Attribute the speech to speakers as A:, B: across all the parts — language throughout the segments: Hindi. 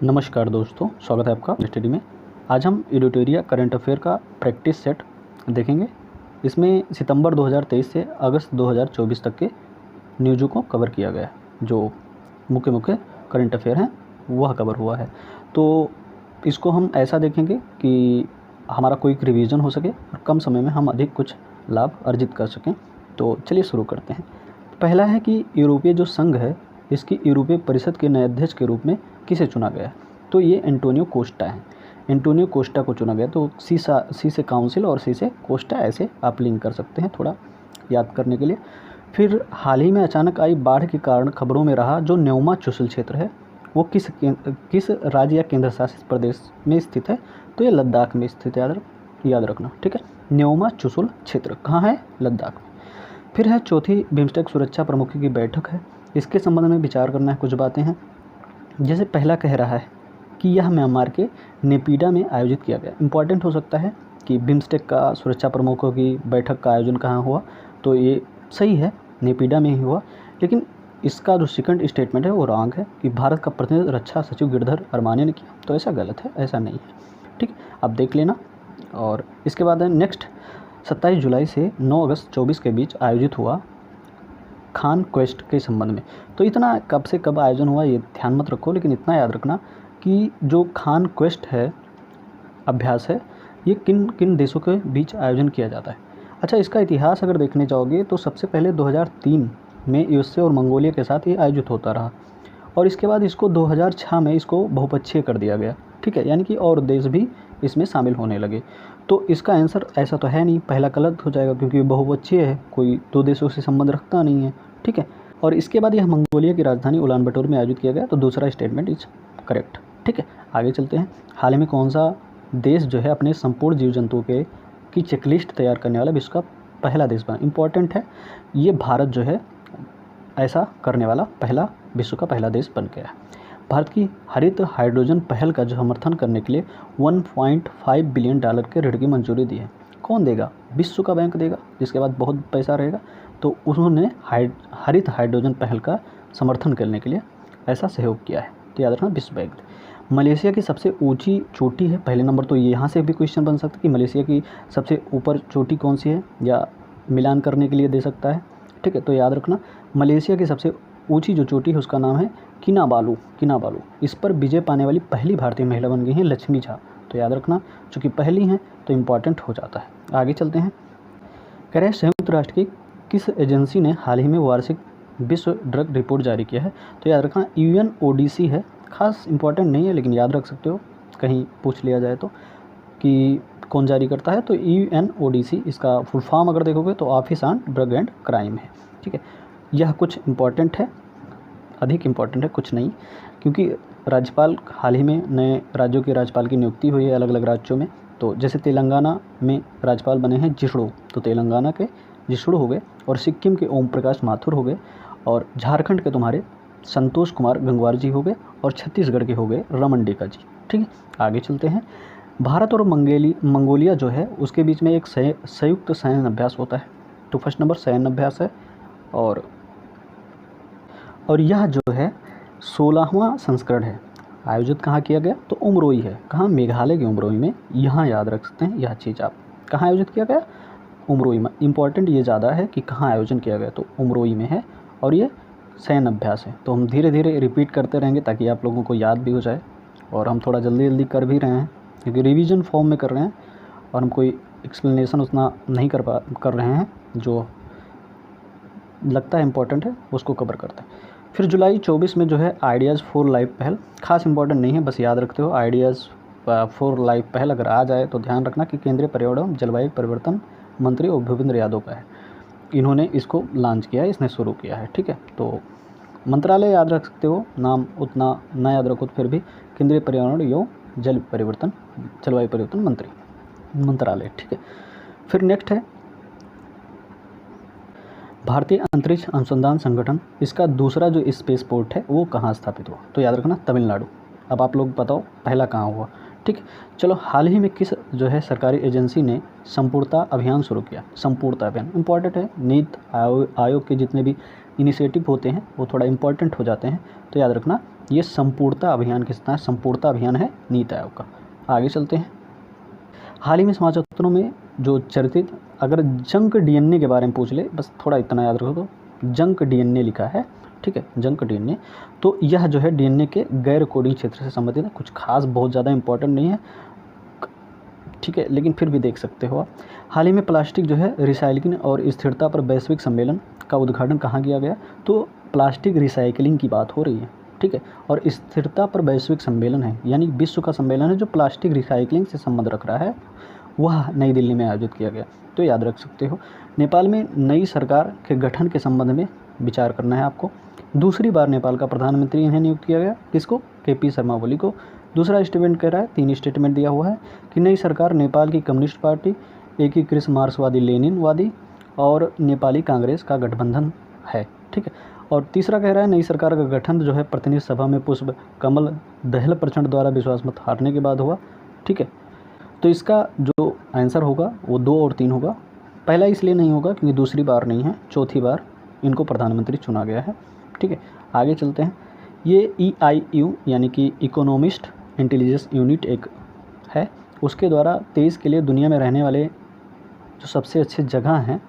A: नमस्कार दोस्तों, स्वागत है आपका स्टडी में। आज हम एडिटोरिया करंट अफेयर का प्रैक्टिस सेट देखेंगे। इसमें सितंबर 2023 से अगस्त 2024 तक के न्यूज़ों को कवर किया गया है। जो मुख्य करंट अफेयर हैं वह कवर हुआ है। तो इसको हम ऐसा देखेंगे कि हमारा कोई रिवीजन हो सके और कम समय में हम अधिक कुछ लाभ अर्जित कर सकें। तो चलिए शुरू करते हैं। पहला है कि यूरोपीय जो संघ है इसकी यूरोपीय परिषद के नए अध्यक्ष के रूप में किसे चुना गया है। तो ये एंटोनियो कोस्टा है। एंटोनियो कोस्टा को चुना गया। तो सी से काउंसिल और सी से कोस्टा, ऐसे आप लिंक कर सकते हैं थोड़ा याद करने के लिए। फिर हाल ही में अचानक आई बाढ़ के कारण खबरों में रहा जो न्योमा चुशुल क्षेत्र है वो किस राज्य या केंद्र शासित प्रदेश में स्थित है। तो ये लद्दाख में स्थित है, याद रखना, ठीक है। न्योमा चुशुल क्षेत्र कहाँ है? लद्दाख में। फिर है चौथी बिम्स्टेक सुरक्षा प्रमुखों की बैठक है। इसके संबंध में विचार करना है। कुछ बातें हैं, जैसे पहला कह रहा है कि यह म्यांमार के नेपीडा में आयोजित किया गया। इंपॉर्टेंट हो सकता है कि बिम्स्टेक का सुरक्षा प्रमुखों की बैठक का आयोजन कहाँ हुआ। तो ये सही है, नेपीडा में ही हुआ। लेकिन इसका जो सेकंड स्टेटमेंट है वो रॉन्ग है कि भारत का प्रतिनिधि रक्षा सचिव गिरधर अरमाने ने किया। तो ऐसा गलत है, ऐसा नहीं है, ठीक। आप देख लेना। और इसके बाद है नेक्स्ट 27 जुलाई से 9 अगस्त 24 के बीच आयोजित हुआ खान क्वेस्ट के संबंध में। तो इतना कब से कब आयोजन हुआ ये ध्यान मत रखो, लेकिन इतना याद रखना कि जो खान क्वेस्ट है, अभ्यास है, ये किन किन देशों के बीच आयोजन किया जाता है। अच्छा, इसका इतिहास अगर देखने जाओगे तो सबसे पहले 2003 में यूएसए और मंगोलिया के साथ ये आयोजित होता रहा और इसके बाद इसको 2006 में इसको बहुपक्षीय कर दिया गया, ठीक है। यानी कि और देश भी इसमें शामिल होने लगे। तो इसका आंसर ऐसा तो है नहीं, पहला गलत हो जाएगा क्योंकि बहुपक्षीय है, कोई दो देशों से संबंध रखता नहीं है, ठीक है। और इसके बाद यह मंगोलिया की राजधानी उलान बटोर में आयोजित किया गया। तो दूसरा स्टेटमेंट इज करेक्ट, ठीक है। आगे चलते हैं। हाल ही में कौन सा देश जो है अपने संपूर्ण जीव जंतुओं की चेकलिस्ट तैयार करने वाला विश्व का पहला देश बना। इंपॉर्टेंट है, ये भारत जो है ऐसा करने वाला पहला विश्व का पहला देश बन गया है। भारत की हरित हाइड्रोजन पहल का जो समर्थन करने के लिए 1.5 बिलियन डॉलर के ऋण की मंजूरी दी है। कौन देगा? विश्व का बैंक देगा, जिसके बाद बहुत पैसा रहेगा। तो उन्होंने हरित हाइड्रोजन पहल का समर्थन करने के लिए ऐसा सहयोग किया है। तो याद रखना, विश्व बैंक। मलेशिया की सबसे ऊंची चोटी है, पहले नंबर। तो यहाँ से भी क्वेश्चन बन सकता है कि मलेशिया की सबसे ऊपर चोटी कौन सी है, या मिलान करने के लिए दे सकता है, ठीक है। तो याद रखना, मलेशिया की सबसे ऊंची जो चोटी है उसका नाम है किनाबालू। इस पर विजय पाने वाली पहली भारतीय महिला बन गई हैं लक्ष्मी झा। तो याद रखना, चूँकि पहली हैं तो इम्पॉर्टेंट हो जाता है। आगे चलते हैं। कह रहे हैं संयुक्त राष्ट्र की किस एजेंसी ने हाल ही में वार्षिक विश्व ड्रग रिपोर्ट जारी किया है। तो याद रखना, UNODC है। खास इंपॉर्टेंट नहीं है लेकिन याद रख सकते हो, कहीं पूछ लिया जाए तो कि कौन जारी करता है। तो UNODC, इसका फुल फॉर्म अगर देखोगे तो office on drug and crime है, ठीक है। यह कुछ इम्पॉर्टेंट है, अधिक इम्पॉर्टेंट है, कुछ नहीं, क्योंकि राज्यपाल हाल ही में नए राज्यों के राज्यपाल की नियुक्ति हुई है अलग अलग राज्यों में। तो जैसे तेलंगाना में राज्यपाल बने हैं जिष्णु, तो तेलंगाना के जिष्णु हो गए, और सिक्किम के ओम प्रकाश माथुर हो गए, और झारखंड के तुम्हारे संतोष कुमार गंगवार जी हो गए, और छत्तीसगढ़ के हो गए रमन डेका जी, ठीक है। आगे चलते हैं। भारत और मंगोलिया जो है उसके बीच में एक संयुक्त सैन्य अभ्यास होता है। तो फर्स्ट नंबर सैन्य अभ्यास है, और यह जो है 16वां संस्करण है। आयोजित कहाँ किया गया? तो उमरोई है। कहाँ? मेघालय के उमरोई में। यहाँ याद रख सकते हैं यह चीज़ आप। कहाँ आयोजित किया गया? उमरोई में। इंपॉर्टेंट ये ज़्यादा है कि कहाँ आयोजन किया गया, तो उमरोई में है, और ये सैन्य अभ्यास है। तो हम धीरे धीरे रिपीट करते रहेंगे ताकि आप लोगों को याद भी हो जाए, और हम थोड़ा जल्दी जल्दी कर भी रहे हैं क्योंकि रिवीजन फॉर्म में कर रहे हैं, और हम कोई एक्सप्लेनेशन उतना नहीं कर रहे हैं, जो लगता है इम्पोर्टेंट है उसको कवर करते हैं। फिर जुलाई 24 में जो है आइडियाज़ फॉर लाइफ पहल, खास इंपॉर्टेंट नहीं है, बस याद रखते हो आइडियाज़ फॉर लाइफ पहल अगर आ जाए तो ध्यान रखना कि केंद्रीय पर्यावरण एवं जलवायु परिवर्तन मंत्री और भूपेंद्र यादव का है। इन्होंने इसको लॉन्च किया है, इसने शुरू किया है, ठीक है। तो मंत्रालय याद रख सकते हो, नाम उतना ना याद रखो तो फिर भी केंद्रीय पर्यावरण एवं जलवायु परिवर्तन मंत्रालय, ठीक है। फिर नेक्स्ट है भारतीय अंतरिक्ष अनुसंधान संगठन, इसका दूसरा जो स्पेस पोर्ट है वो कहाँ स्थापित हुआ। तो याद रखना, तमिलनाडु। अब आप लोग बताओ पहला कहाँ हुआ, ठीक। चलो, हाल ही में किस जो है सरकारी एजेंसी ने संपूर्णता अभियान शुरू किया। संपूर्णता अभियान इंपॉर्टेंट है। नीति आयोग के जितने भी इनिशिएटिव होते हैं वो थोड़ा इम्पोर्टेंट हो जाते हैं। तो याद रखना ये संपूर्णता अभियान किसका है, संपूर्णता अभियान है नीति आयोग का। आगे चलते हैं। हाल ही में समाचार पत्रों में जो चर्चित, अगर जंक डीएनए के बारे में पूछ ले, बस थोड़ा इतना याद रखो, तो जंक डीएनए लिखा है, ठीक है, जंक डीएनए। तो यह जो है डीएनए के गैर कोडिंग क्षेत्र से संबंधित है, कुछ खास बहुत ज़्यादा इंपॉर्टेंट नहीं है, ठीक है, लेकिन फिर भी देख सकते हो आप। हाल ही में प्लास्टिक जो है रिसाइक्लिंग और स्थिरता पर वैश्विक सम्मेलन का उद्घाटन कहाँ किया गया? तो प्लास्टिक रिसाइकलिंग की बात हो रही है, ठीक है, और स्थिरता पर वैश्विक सम्मेलन है, यानी विश्व का सम्मेलन है जो प्लास्टिक रिसाइकलिंग से संबंध रख रहा है, वह नई दिल्ली में आयोजित किया गया। तो याद रख सकते हो। नेपाल में नई सरकार के गठन के संबंध में विचार करना है आपको। दूसरी बार नेपाल का प्रधानमंत्री इन्हें नियुक्त किया गया, किसको? KP शर्मा ओली को। दूसरा स्टेटमेंट कह रहा है, 3 स्टेटमेंट दिया हुआ है कि नई सरकार नेपाल की कम्युनिस्ट पार्टी, एकीकृत मार्क्सवादी लेनिनवादी और नेपाली कांग्रेस का गठबंधन है, ठीक है। और तीसरा कह रहा है नई सरकार का गठन जो है प्रतिनिधि सभा में पुष्प कमल दहल प्रचंड द्वारा विश्वास मत हारने के बाद हुआ, ठीक है। तो इसका जो आंसर होगा वो 2 और 3 होगा। पहला इसलिए नहीं होगा क्योंकि दूसरी बार नहीं है, चौथी बार इनको प्रधानमंत्री चुना गया है, ठीक है। आगे चलते हैं। ये EIU यानी कि इकोनॉमिस्ट इंटेलिजेंस यूनिट एक है, उसके द्वारा 23 के लिए दुनिया में रहने वाले जो सबसे अच्छे जगह हैं,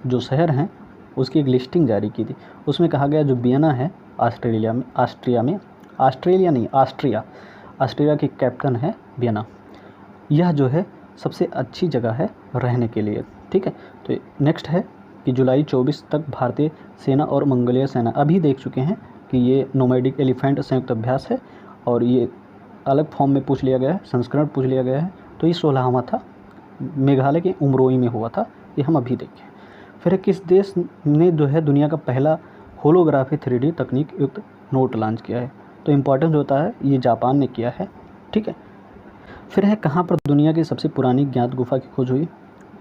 A: जो शहर हैं, उसकी एक लिस्टिंग जारी की थी। उसमें कहा गया जो वियना है ऑस्ट्रिया की कैपिटल है वियना, यह जो है सबसे अच्छी जगह है रहने के लिए, ठीक है। तो नेक्स्ट है कि जुलाई 24 तक भारतीय सेना और मंगोलिया सेना अभी देख चुके हैं कि ये नोमैडिक एलिफेंट संयुक्त अभ्यास है, और ये अलग फॉर्म में पूछ लिया गया है, संस्करण पूछ लिया गया है। तो ये 16वां था, मेघालय के उमरोई में हुआ था, ये हम अभी देखें। फिर किस देश ने जो है दुनिया का पहला होलोग्राफी 3D तकनीक युक्त नोट लॉन्च किया है? तो इम्पॉर्टेंट होता है, ये जापान ने किया है, ठीक है। फिर है कहाँ पर दुनिया की सबसे पुरानी ज्ञात गुफा की खोज हुई?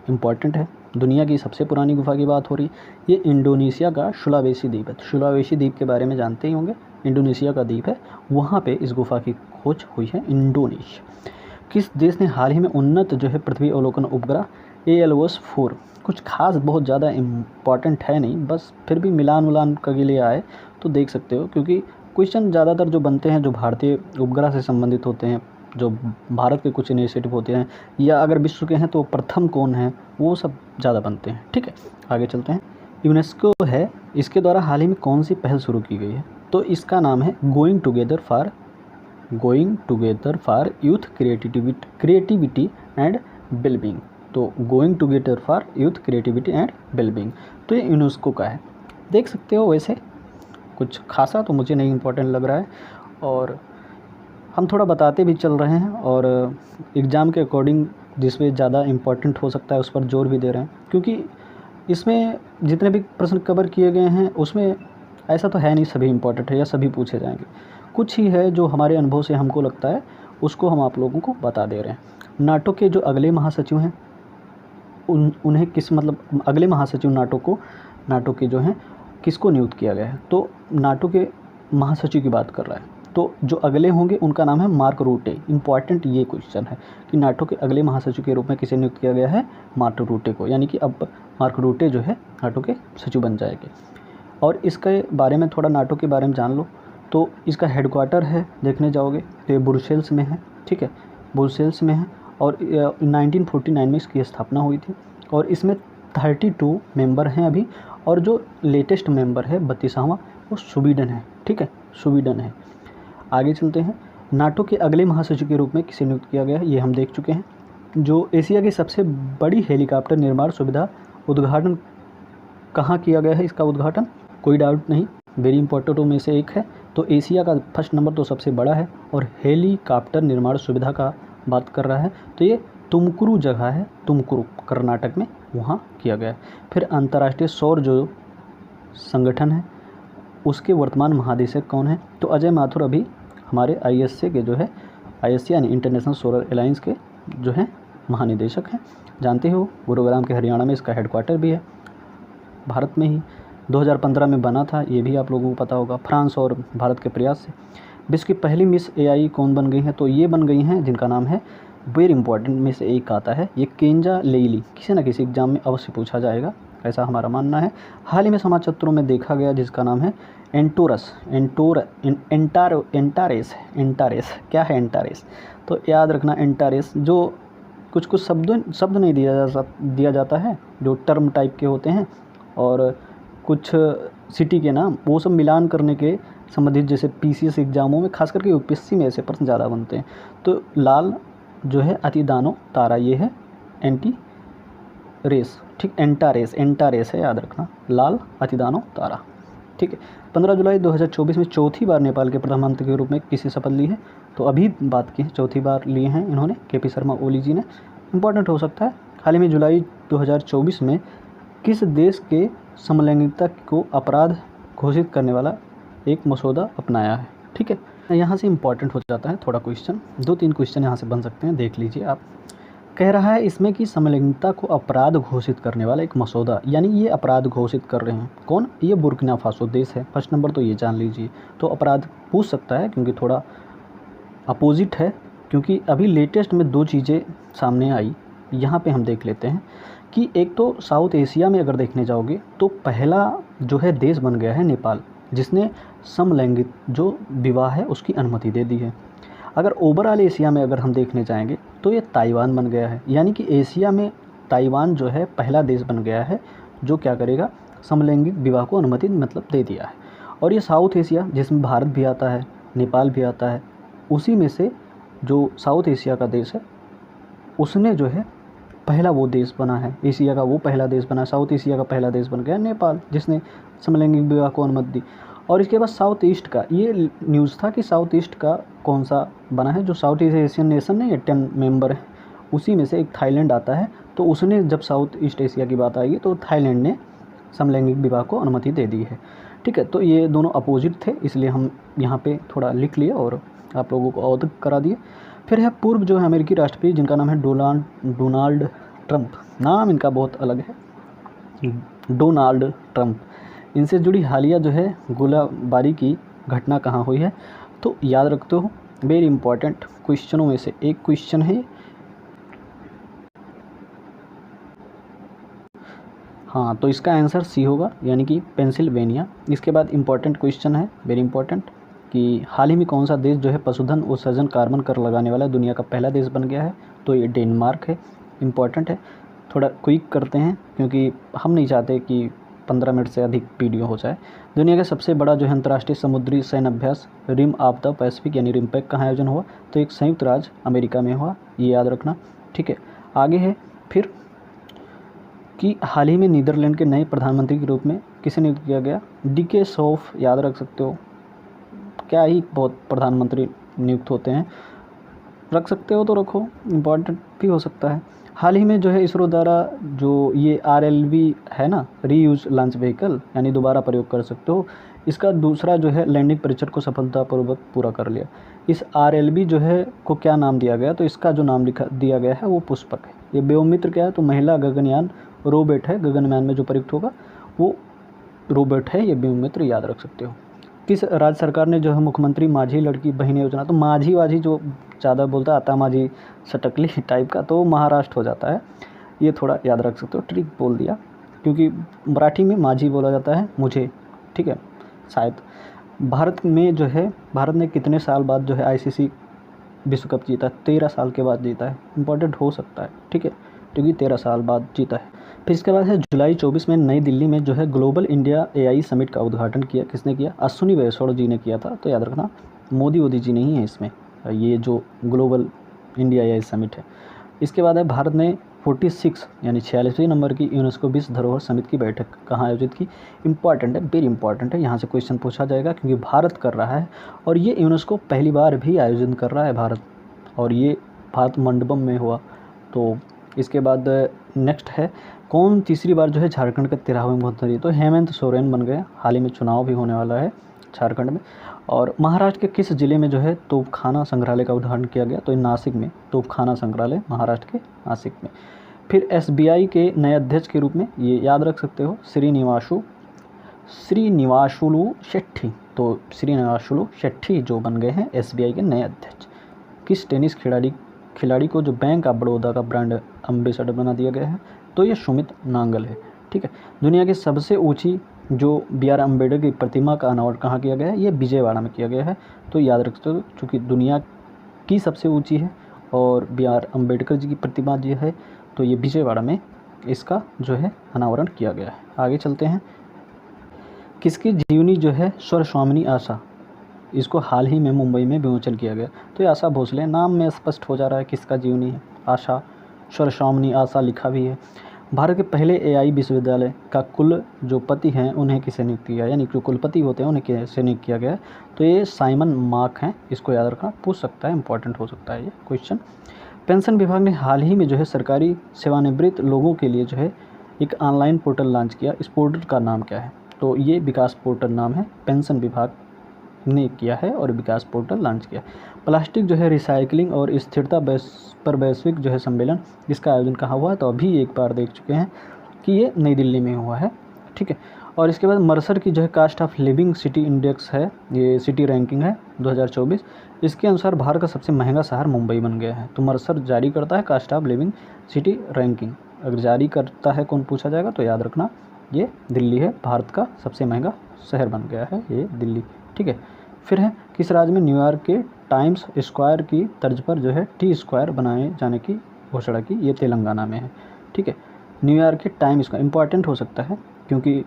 A: इम्पॉर्टेंट है, दुनिया की सबसे पुरानी गुफा की बात हो रही। ये इंडोनेशिया का सुलावेसी द्वीप है। सुलावेसी द्वीप के बारे में जानते ही होंगे, इंडोनेशिया का द्वीप है, वहाँ पे इस गुफा की खोज हुई है, इंडोनेशिया। किस देश ने हाल ही में उन्नत जो है पृथ्वी अवलोकन उपग्रह ALOS-4, कुछ खास बहुत ज़्यादा इम्पॉर्टेंट है नहीं, बस फिर भी मिलान के लिए आए तो देख सकते हो, क्योंकि क्वेश्चन ज़्यादातर जो बनते हैं जो भारतीय उपग्रह से संबंधित होते हैं, जो भारत के कुछ इनिशिएटिव होते हैं, या अगर विश्व के हैं तो प्रथम कौन है, वो सब ज़्यादा बनते हैं, ठीक है। आगे चलते हैं। यूनेस्को है, इसके द्वारा हाल ही में कौन सी पहल शुरू की गई है? तो इसका नाम है going together for youth creativity and wellbeing. तो going together for youth creativity and wellbeing, तो ये यूनेस्को का है, देख सकते हो। वैसे कुछ खासा तो मुझे नहीं इम्पोर्टेंट लग रहा है, और हम थोड़ा बताते भी चल रहे हैं, और एग्ज़ाम के अकॉर्डिंग जिसमें ज़्यादा इम्पोर्टेंट हो सकता है उस पर जोर भी दे रहे हैं, क्योंकि इसमें जितने भी प्रश्न कवर किए गए हैं उसमें ऐसा तो है नहीं सभी इम्पोर्टेंट है या सभी पूछे जाएंगे, कुछ ही है जो हमारे अनुभव से हमको लगता है उसको हम आप लोगों को बता दे रहे हैं। नाटो के जो अगले महासचिव हैं उन्हें किस अगले महासचिव नाटो के जो हैं किसको नियुक्त किया गया है? तो नाटो के महासचिव की बात कर रहा है, तो जो अगले होंगे उनका नाम है मार्क रूटे। इंपॉर्टेंट ये क्वेश्चन है कि नाटो के अगले महासचिव के रूप में किसे नियुक्त किया गया है? मार्क रूटे को, यानी कि अब मार्क रूटे जो है नाटो के सचिव बन जाएंगे। और इसके बारे में थोड़ा नाटो के बारे में जान लो। तो इसका हेडक्वार्टर है, देखने जाओगे तो ये ब्रुसेल्स में है, ठीक है, ब्रुसेल्स में है, और 1949 में इसकी स्थापना हुई थी, और इसमें 32 मेंबर हैं अभी, और जो लेटेस्ट मेंबर है 32वां वो स्वीडन है, ठीक है, स्वीडन है। आगे चलते हैं। नाटो के अगले महासचिव के रूप में किसे नियुक्त किया गया है, ये हम देख चुके हैं। जो एशिया की सबसे बड़ी हेलीकॉप्टर निर्माण सुविधा उद्घाटन कहाँ किया गया है? इसका उद्घाटन कोई डाउट नहीं, वेरी इंपॉर्टेंट में से एक है। तो एशिया का फर्स्ट नंबर तो सबसे बड़ा है, और हेलीकॉप्टर निर्माण सुविधा का बात कर रहा है तो ये तुमकुरू जगह है, तुमकुरू कर्नाटक में, वहाँ किया गया है। फिर अंतर्राष्ट्रीय सौर जो संगठन है उसके वर्तमान महानिदेशक कौन है? तो अजय माथुर अभी हमारे ISA के जो है, ISA यानी इंटरनेशनल सोलर अलायंस के जो है महानिदेशक हैं, जानते हो। गुरुग्राम के हरियाणा में इसका हेडक्वार्टर भी है, भारत में ही 2015 में बना था, ये भी आप लोगों को पता होगा। फ्रांस और भारत के प्रयास से विश्व की पहली मिस AI कौन बन गई है? तो ये बन गई हैं जिनका नाम है, वेरी इंपॉर्टेंट में से एक आता है, ये केंजा लेइली, किसी न किसी एग्जाम में अवश्य पूछा जाएगा, ऐसा हमारा मानना है। हाल ही में समाचारों में देखा गया जिसका नाम है एंटारेस। क्या है एंटारेस? तो याद रखना एंटारेस जो कुछ शब्द नहीं दिया जाता है, जो टर्म टाइप के होते हैं और कुछ सिटी के नाम, वो सब मिलान करने के संबंधित, जैसे पीसीएस एग्जामों में खास करके यूपीएससी में ऐसे प्रश्न ज़्यादा बनते हैं। तो लाल जो है अतिदानो तारा, ये है एंटी रेस, ठीक, एंटारेस है, याद रखना, लाल अतिदानो तारा, ठीक है। 15 जुलाई 2024 में चौथी बार नेपाल के प्रधानमंत्री के रूप में किसी शपथ ली है? तो अभी बात की है, चौथी बार लिए हैं इन्होंने, केपी शर्मा ओली जी ने। इंपॉर्टेंट हो सकता है। हाल ही में जुलाई 2024 में किस देश के समलैंगिकता को अपराध घोषित करने वाला एक मसौदा अपनाया है? ठीक है, यहाँ से इंपॉर्टेंट हो जाता है थोड़ा क्वेश्चन, 2-3 क्वेश्चन यहाँ से बन सकते हैं, देख लीजिए आप। कह रहा है इसमें कि समलैंगिकता को अपराध घोषित करने वाला एक मसौदा, यानी ये अपराध घोषित कर रहे हैं कौन? ये बुर्किना फासो देश है। फर्स्ट नंबर तो ये जान लीजिए। तो अपराध पूछ सकता है क्योंकि थोड़ा अपोजिट है, क्योंकि अभी लेटेस्ट में 2 चीज़ें सामने आई, यहाँ पे हम देख लेते हैं कि एक तो साउथ एशिया में अगर देखने जाओगे तो पहला जो है देश बन गया है नेपाल, जिसने समलैंगिक जो विवाह है उसकी अनुमति दे दी है। अगर ओवरऑल एशिया में अगर हम देखने जाएंगे तो ये ताइवान बन गया है, यानी कि एशिया में ताइवान जो है पहला देश बन गया है जो क्या करेगा, समलैंगिक विवाह को अनुमति मतलब दे दिया है। और ये साउथ एशिया जिसमें भारत भी आता है, नेपाल भी आता है, उसी में से जो साउथ एशिया का देश है उसने जो है पहला वो देश बना है, एशिया का वो पहला देश बना, साउथ एशिया का पहला देश बन गया नेपाल, जिसने समलैंगिक विवाह को अनुमति दी। और इसके बाद साउथ ईस्ट का ये न्यूज़ था कि साउथ ईस्ट का कौन सा बना है, जो साउथ ईस्ट एशियन नेशन नहीं है, 10 मेंबर है, उसी में से एक थाईलैंड आता है। तो उसने जब साउथ ईस्ट एशिया की बात आएगी तो थाईलैंड ने समलैंगिक विवाह को अनुमति दे दी है। ठीक है, तो ये दोनों अपोजिट थे, इसलिए हम यहाँ पे थोड़ा लिख लिए और आप लोगों को अवगत करा दिए। फिर है पूर्व जो है अमेरिकी राष्ट्रपति जिनका नाम है डोनाल्ड ट्रंप, नाम इनका बहुत अलग है, डोनाल्ड ट्रंप। इनसे जुड़ी हालिया जो है गोलाबारी की घटना कहाँ हुई है? तो याद रखते हो, वेरी इंपॉर्टेंट क्वेश्चनों में से एक क्वेश्चन है। हाँ, तो इसका आंसर सी होगा, यानी कि पेंसिल्वेनिया। इसके बाद इंपॉर्टेंट क्वेश्चन है, वेरी इंपॉर्टेंट, कि हाल ही में कौन सा देश जो है पशुधन उत्सर्जन कार्बन कर लगाने वाला दुनिया का पहला देश बन गया है? तो ये डेनमार्क है। इंपॉर्टेंट है, थोड़ा क्विक करते हैं क्योंकि हम नहीं चाहते कि 15 मिनट से अधिक वीडियो हो जाए। दुनिया का सबसे बड़ा जो है अंतर्राष्ट्रीय समुद्री सैन्य अभ्यास रिम ऑफ द पैसिफिक यानी रिमपैक कहाँ आयोजन हुआ? तो एक संयुक्त राज्य अमेरिका में हुआ, ये याद रखना। ठीक है, आगे है फिर कि हाल ही में नीदरलैंड के नए प्रधानमंत्री के रूप में किसे नियुक्त किया गया? डीके सौफ, याद रख सकते हो, क्या ही बहुत प्रधानमंत्री नियुक्त होते हैं, रख सकते हो तो रखो, इम्पॉर्टेंट भी हो सकता है। हाल ही में जो है इसरो द्वारा जो ये RLV है ना, रीयूज लॉन्च व्हीकल, यानी दोबारा प्रयोग कर सकते हो, इसका दूसरा जो है लैंडिंग परीक्षण को सफलतापूर्वक पूरा कर लिया। इस RLV जो है को क्या नाम दिया गया? तो इसका जो नाम दिया गया है वो पुष्पक है। ये व्योममित्र क्या है? तो महिला गगनयान रोबोट है, गगनयान में जो प्रयुक्त होगा वो रोबोट है, ये व्योममित्र, याद रख सकते हो। किस राज्य सरकार ने जो है मुख्यमंत्री माझी लड़की बहन योजना, तो माझी वाजी जो ज़्यादा बोलता आता माझी सटकली टाइप का, तो महाराष्ट्र हो जाता है, ये थोड़ा याद रख सकते हो, ट्रिक बोल दिया क्योंकि मराठी में माझी बोला जाता है मुझे, ठीक है शायद। भारत में जो है, भारत ने कितने साल बाद जो है ICC विश्व कप जीता? 13 साल के बाद जीता है, इंपॉर्टेंट हो सकता है, ठीक है, क्योंकि 13 साल बाद जीता है। फिर इसके बाद है जुलाई 24 में नई दिल्ली में जो है ग्लोबल इंडिया AI समिट का उद्घाटन किया, किसने किया? अश्विनी वैष्णव जी ने किया था। तो याद रखना, मोदी जी नहीं है इसमें, ये जो ग्लोबल इंडिया AI समिट है। इसके बाद है भारत ने 46 यानी 46वें नंबर की यूनेस्को विश्व धरोहर समिति की बैठक कहाँ आयोजित की? इंपॉर्टेंट है, वेरी इंपॉर्टेंट है, यहाँ से क्वेश्चन पूछा जाएगा क्योंकि भारत कर रहा है और ये यूनेस्को पहली बार भी आयोजन कर रहा है भारत, और ये भारत मंडपम में हुआ। तो इसके बाद नेक्स्ट है कौन तीसरी बार जो है झारखंड का 13वां मुख्यमंत्री? तो हेमंत सोरेन बन गए। हाल ही में चुनाव भी होने वाला है झारखंड में। और महाराष्ट्र के किस ज़िले में जो है तोपखाना संग्रहालय का उद्घाटन किया गया? तो नासिक में, तोपखाना संग्रहालय महाराष्ट्र के नासिक में। फिर SBI के नए अध्यक्ष के रूप में, ये याद रख सकते हो, श्रीनिवासुलु शेट्टी। तो श्रीनिवासुलु शेट्टी जो बन गए हैं SBI के नए अध्यक्ष। किस टेनिस खिलाड़ी को जो बैंक ऑफ बड़ौदा का ब्रांड एम्बेसडर बना दिया गया है? तो ये सुमित नांगल है। ठीक है। दुनिया की सबसे ऊंची जो बी आर अम्बेडकर की प्रतिमा का अनावरण कहाँ किया गया है? ये विजयवाड़ा में किया गया है। तो याद रखते हो, चूँकि दुनिया की सबसे ऊंची है और बी आर अम्बेडकर जी की प्रतिमा जो है, तो ये विजयवाड़ा में इसका जो है अनावरण किया गया है। आगे चलते हैं। किसकी जीवनी जो है स्वर स्वामिनी आशा, इसको हाल ही में मुंबई में विमोचन किया गया। तो ये आशा भोसले, नाम में स्पष्ट हो जा रहा है किसका जीवनी है, आशा। स्वर स्वामिनी आशा लिखा भी है। भारत के पहले एआई विश्वविद्यालय का कुल जो पति हैं उन्हें किसे नियुक्त किया, यानी जो कुलपति होते हैं उन्हें किसे नियुक्त किया गया है? तो ये साइमन मार्क हैं। इसको याद रखना, पूछ सकता है, इंपॉर्टेंट हो सकता है ये क्वेश्चन। पेंशन विभाग ने हाल ही में जो है सरकारी सेवानिवृत्त लोगों के लिए जो है एक ऑनलाइन पोर्टल लॉन्च किया। इस पोर्टल का नाम क्या है? तो ये विकास पोर्टल नाम है, पेंशन विभाग ने किया है और विकास पोर्टल लॉन्च किया। प्लास्टिक जो है रिसाइकलिंग और स्थिरता पर वैश्विक जो है सम्मेलन, इसका आयोजन कहाँ हुआ? तो अभी एक बार देख चुके हैं कि ये नई दिल्ली में हुआ है। ठीक है। और इसके बाद मर्सर की जो है cost of living city index है, ये सिटी रैंकिंग है 2024। इसके अनुसार भारत का सबसे महंगा शहर मुंबई बन गया है। तो मर्सर जारी करता है cost of living city ranking. अगर जारी करता है कौन पूछा जाएगा तो याद रखना ये दिल्ली है, भारत का सबसे महंगा शहर बन गया है ये दिल्ली। ठीक है। फिर है किस राज्य में न्यूयॉर्क के टाइम्स स्क्वायर की तर्ज पर जो है टी स्क्वायर बनाए जाने की घोषणा की? ये तेलंगाना में है। ठीक है। न्यूयॉर्क के टाइम स्क्वायर इंपॉर्टेंट हो सकता है क्योंकि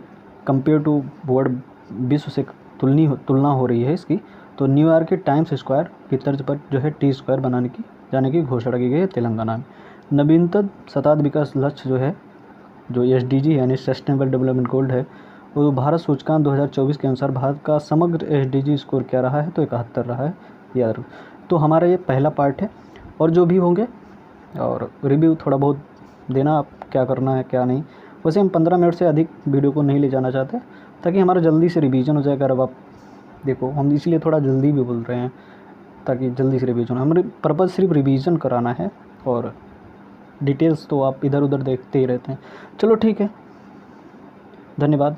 A: कंपेयर टू वर्ल्ड विश्व से तुलना हो रही है इसकी। तो न्यूयॉर्क के टाइम्स स्क्वायर की तर्ज पर जो है टी स्क्वायर बनाने की जाने की घोषणा की गई है तेलंगाना में। नवीनतम शताब्दी विकास लक्ष्य जो है, जो SDG यानी सस्टेनेबल डेवलपमेंट गोल है, वो भारत सूचकांक 2024 के अनुसार भारत का समग्र SDG स्कोर क्या रहा है? तो 71 रहा है, याद रखो। तो हमारा ये पहला पार्ट है और जो भी होंगे और रिव्यू थोड़ा बहुत देना, आप क्या करना है क्या नहीं। वैसे हम 15 मिनट से अधिक वीडियो को नहीं ले जाना चाहते ताकि हमारा जल्दी से रिवीजन हो जाए। अगर अब आप देखो, हम इसलिए थोड़ा जल्दी भी बोल रहे हैं ताकि जल्दी से रिवीजन, हमारे पर्पज़ सिर्फ रिवीजन कराना है और डिटेल्स तो आप इधर उधर देखते ही रहते हैं। चलो ठीक है, धन्यवाद।